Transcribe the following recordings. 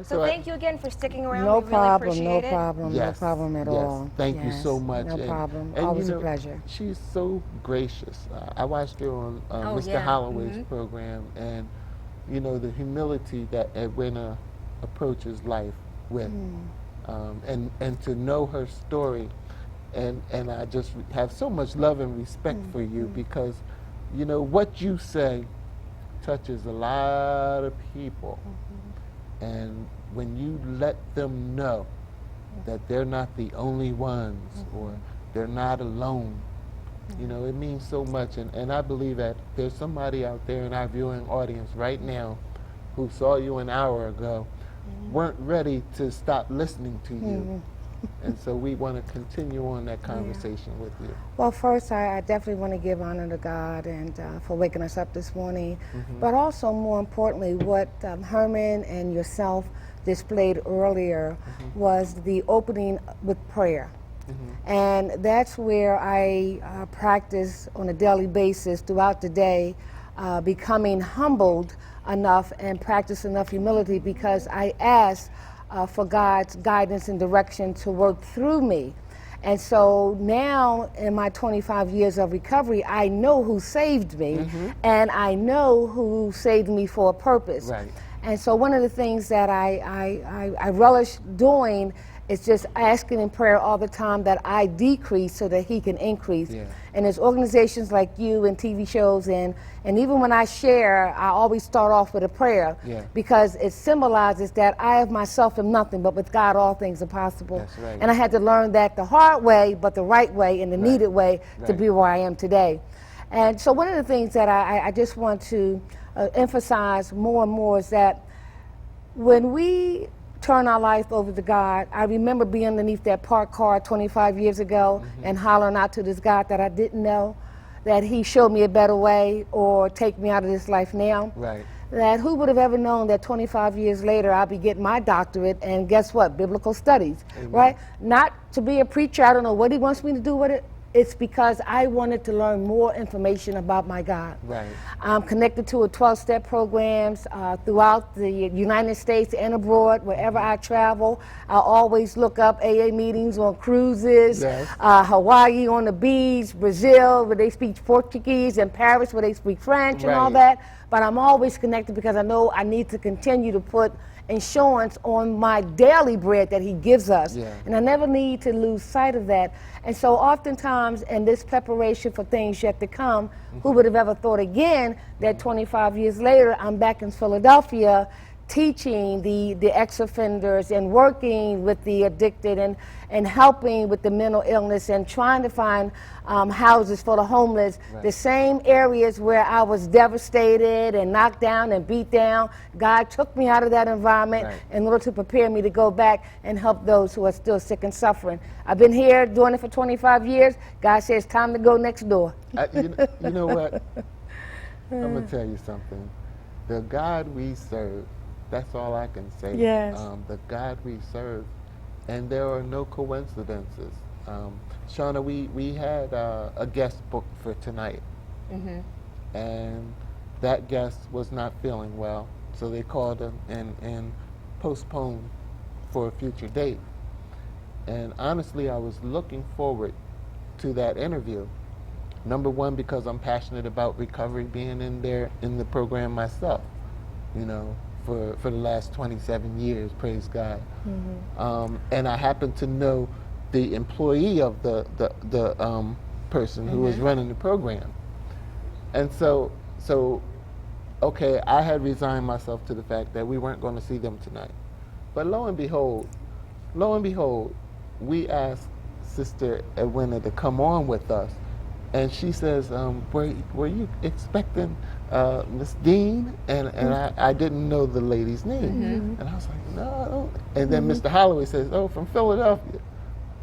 So thank you again for sticking around. No We really problem, appreciate no it. problem, no problem at all. Thank you so much. No problem. And Always you know, a pleasure. she's so gracious. I watched her on Mr. Holloway's program, and you know the humility that Edwina approaches life with, and to know her story, and I just have so much love and respect for you because, you know, what you say touches a lot of people, and when you let them know that they're not the only ones or they're not alone, you know, it means so much. And I believe that there's somebody out there in our viewing audience right now who saw you an hour ago, weren't ready to stop listening to you. And so we want to continue on that conversation with you. Well, first, I definitely want to give honor to God and for waking us up this morning. But also, more importantly, what Herman and yourself displayed earlier was the opening with prayer. And that's where I practice on a daily basis throughout the day, becoming humbled enough and practice enough humility because I ask for God's guidance and direction to work through me. And so now in my 25 years of recovery, I know who saved me and I know who saved me for a purpose. Right. And so one of the things that I relish doing is just asking in prayer all the time that I decrease so that he can increase. And there's organizations like you and TV shows and even when I share, I always start off with a prayer because it symbolizes that I of myself am nothing, but with God all things are possible. That's right. And I had to learn that the hard way, but the right way and the needed way to be where I am today. And so one of the things that I just want to emphasize more and more is that when we turn our life over to God, I remember being underneath that parked car 25 years ago and hollering out to this God that I didn't know, that he showed me a better way or take me out of this life now. Right. That who would have ever known that 25 years later I'll be getting my doctorate and guess what? Biblical studies, right? Not to be a preacher, I don't know what he wants me to do with it. It's because I wanted to learn more information about my God. Right. I'm connected to a 12-step programs throughout the United States and abroad. Wherever I travel, I always look up AA meetings on cruises, Hawaii on the beach, Brazil where they speak Portuguese, and Paris where they speak French and all that. But I'm always connected because I know I need to continue to put insurance on my daily bread that he gives us. And I never need to lose sight of that. And so oftentimes in this preparation for things yet to come, who would have ever thought again that 25 years later I'm back in Philadelphia teaching the ex-offenders and working with the addicted and helping with the mental illness and trying to find houses for the homeless, the same areas where I was devastated and knocked down and beat down. God took me out of that environment in order to prepare me to go back and help those who are still sick and suffering. I've been here doing it for 25 years. God says, time to go next door. You know what? I'm going to tell you something. The God we serve, that's all I can say. The God we serve, and there are no coincidences. Shauna, we had a guest booked for tonight, and that guest was not feeling well, so they called him and postponed for a future date. And honestly, I was looking forward to that interview. Number one, because I'm passionate about recovery, being in there in the program myself, you know, for the last 27 years, praise God. And I happen to know the employee of the person who was running the program. And so, okay, I had resigned myself to the fact that we weren't going to see them tonight. But lo and behold, we asked Sister Edwina to come on with us. And she says, were you expecting Miss Dean? And I didn't know the lady's name. And I was like, no. And then Mr. Holloway says, oh, from Philadelphia.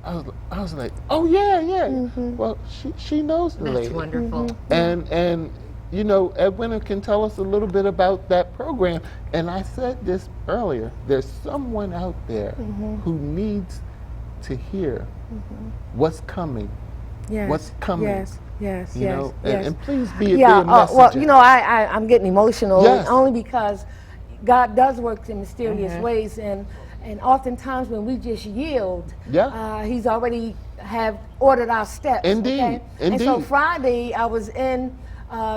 I was like, oh, yeah. Well, she knows the lady. That's wonderful. And you know, Edwina can tell us a little bit about that program. And I said this earlier, there's someone out there who needs to hear what's coming. What's coming? Yes. And please be a well, messenger. you know, I'm getting emotional only because God does work in mysterious ways, and oftentimes when we just yield, He's already have ordered our steps. Indeed, okay? indeed. And so Friday, I was in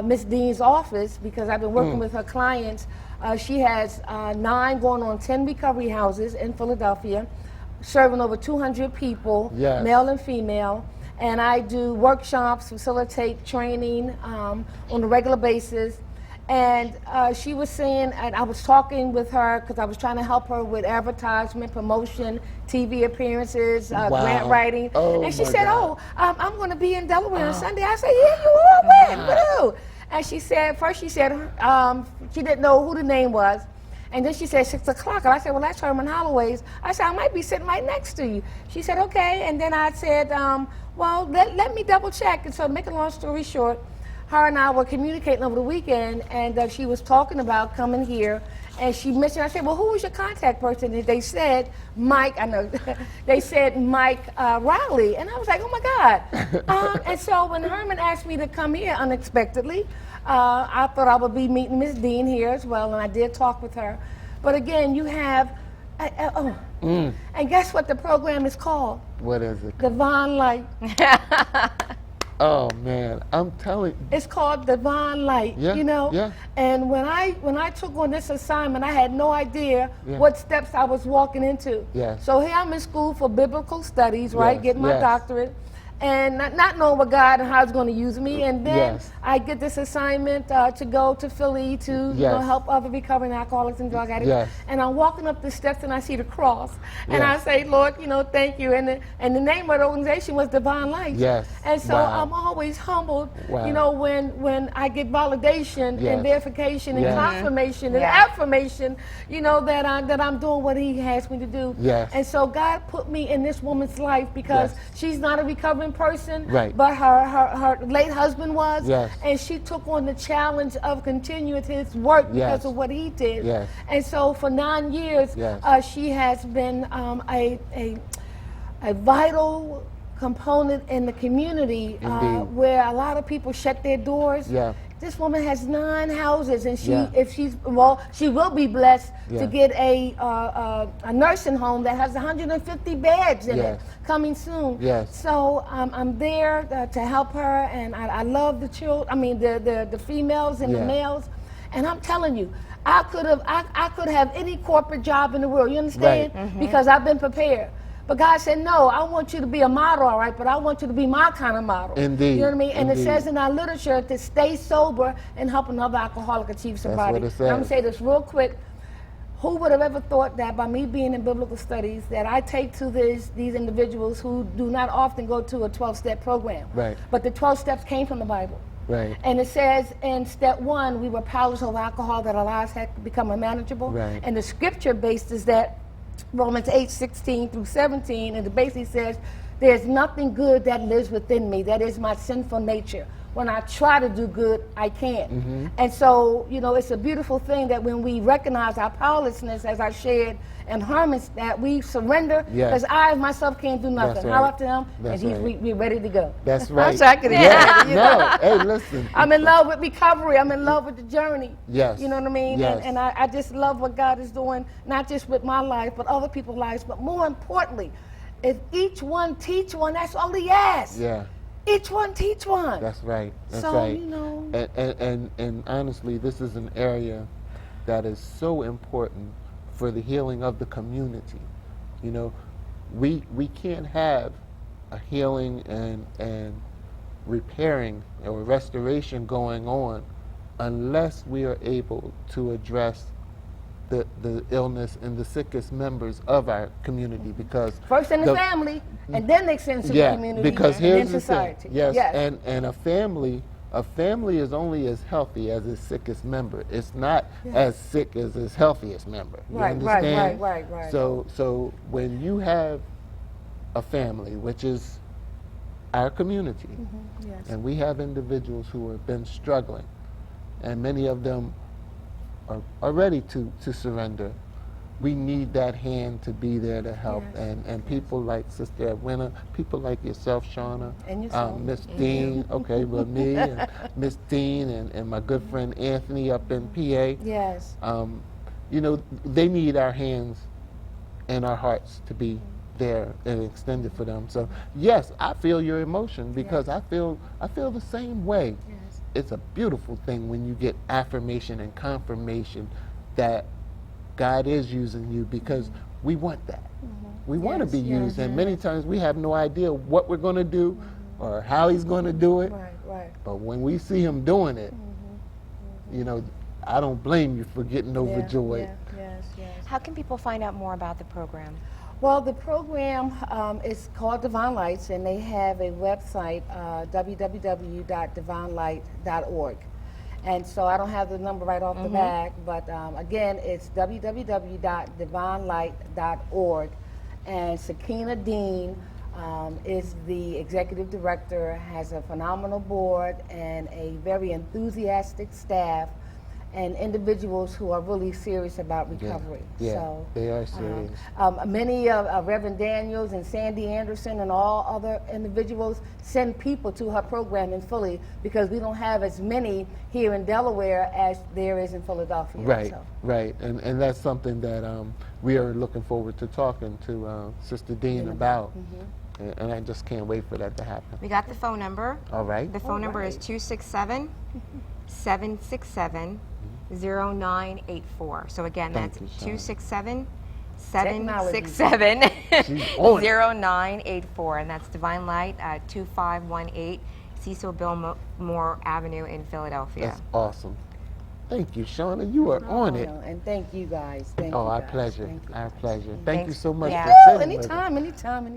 Miss Dean's office because I've been working with her clients. She has 9 going on 10 recovery houses in Philadelphia, serving over 200 people, male and female. And I do workshops, facilitate training on a regular basis. And she was saying, and I was talking with her because I was trying to help her with advertisement, promotion, TV appearances, grant writing. And she said, I'm going to be in Delaware on Sunday. I said, yeah, you are, when? Woo! And she said, first she said she didn't know who the name was. And then she said 6 o'clock. And I said, well, that's Herman Holloway's. I said, I might be sitting right next to you. She said, okay. And then I said, well, let me double check. And so to make a long story short, her and I were communicating over the weekend, and she was talking about coming here. And she mentioned, I said, well, who was your contact person? And they said, Mike, I know, they said Mike Riley. And I was like, oh my God. And so when Herman asked me to come here unexpectedly, I thought I would be meeting Miss Dean here as well, and I did talk with her. But again, you have, and guess what the program is called? What is it? Divine Light. Oh man, I'm telling you. It's called Divine Light, you know? Yeah. And when I took on this assignment, I had no idea what steps I was walking into. Yes. So here I'm in school for biblical studies, right? Getting my doctorate. And not knowing what God and how He's going to use me. And then I get this assignment to go to Philly to you know, help other recovering alcoholics and drug addicts. And I'm walking up the steps and I see the cross. And I say, Lord, you know, thank you. And the name of the organization was Divine Light. And so I'm always humbled, you know, when I get validation and verification and confirmation and affirmation, you know, that I'm doing what He has me to do. And so God put me in this woman's life because she's not a recovering person, but her late husband was, and she took on the challenge of continuing his work because of what he did. And so for 9 years, she has been a vital component in the community where a lot of people shut their doors. This woman has 9 houses, and she will be blessed to get a nursing home that has 150 beds in it coming soon. So I'm there to help her, and I love the children. I mean the females and the males, and I'm telling you, I could have any corporate job in the world. You understand? Because I've been prepared. But God said, no, I want you to be a model, all right, but I want you to be my kind of model. Indeed. You know what I mean? And it says in our literature to stay sober and help another alcoholic achieve sobriety. That's what it says. I'm going to say this real quick. Who would have ever thought that by me being in biblical studies that I take to these individuals who do not often go to a 12-step program. But the 12 steps came from the Bible. And it says in step 1, we were powerless over alcohol, that our lives had become unmanageable. And the scripture based is that Romans 8:16 through 17, and it basically says, there's nothing good that lives within me. That is my sinful nature. When I try to do good, I can't. And so, you know, it's a beautiful thing that when we recognize our powerlessness, as I shared in Herman's, that we surrender, because I myself can't do nothing. How up to Him, and we're ready to go. That's right. I'm sorry, I could No, hey, listen. I'm in love with recovery. I'm in love with the journey. You know what I mean? Yes. And I just love what God is doing, not just with my life, but other people's lives. But more importantly, if each one teach one, that's all He asks. Each one teach one. That's right. That's so, right. You know. And honestly, this is an area that is so important for the healing of the community. You know, we can't have a healing and repairing or restoration going on unless we are able to address the illness and the sickest members of our community, because first in the family, and then they send to the community, because and here's then society. The thing. And a family is only as healthy as its sickest member. It's not as sick as its healthiest member. You understand? Right. So when you have a family, which is our community, and we have individuals who have been struggling, and many of them are ready to surrender, we need that hand to be there to help. And people like Sister Edwina, people like yourself, Shauna, and Miss Dean, well, me, and Miss Dean, and my good friend Anthony up in PA. you know, they need our hands and our hearts to be there and extended for them. So yes, I feel your emotion because I feel the same way. Yes. It's a beautiful thing when you get affirmation and confirmation that God is using you, because we want that. We want to be used, and many times we have no idea what we're going to do or how He's going to do it. Right, right. But when we see Him doing it, you know, I don't blame you for getting overjoyed. Yes, yes. How can people find out more about the program? Well, the program is called Divine Lights, and they have a website, www.divinelight.org. And so I don't have the number right off the bat, but again, it's www.divinelight.org. And Sakina Dean is the executive director, has a phenomenal board and a very enthusiastic staff, and individuals who are really serious about recovery. Yeah, so, they are serious. Many of Reverend Daniels and Sandy Anderson and all other individuals send people to her program in Philly because we don't have as many here in Delaware as there is in Philadelphia. Right, so. right, and that's something that we are looking forward to talking to Sister Dean about. And I just can't wait for that to happen. We got the phone number. All right. The phone number is 267-767-0984. So again, Thank that's you, Shauna. 267-767-0984, and that's Divine Light, 2518 Cecil Billmore Avenue in Philadelphia. That's awesome. Thank you, Shauna. You are on it. And thank you guys. Thank you Our guys. pleasure. Thank you Our guys. pleasure. Thank you so much Yeah. for sitting with us. Anytime.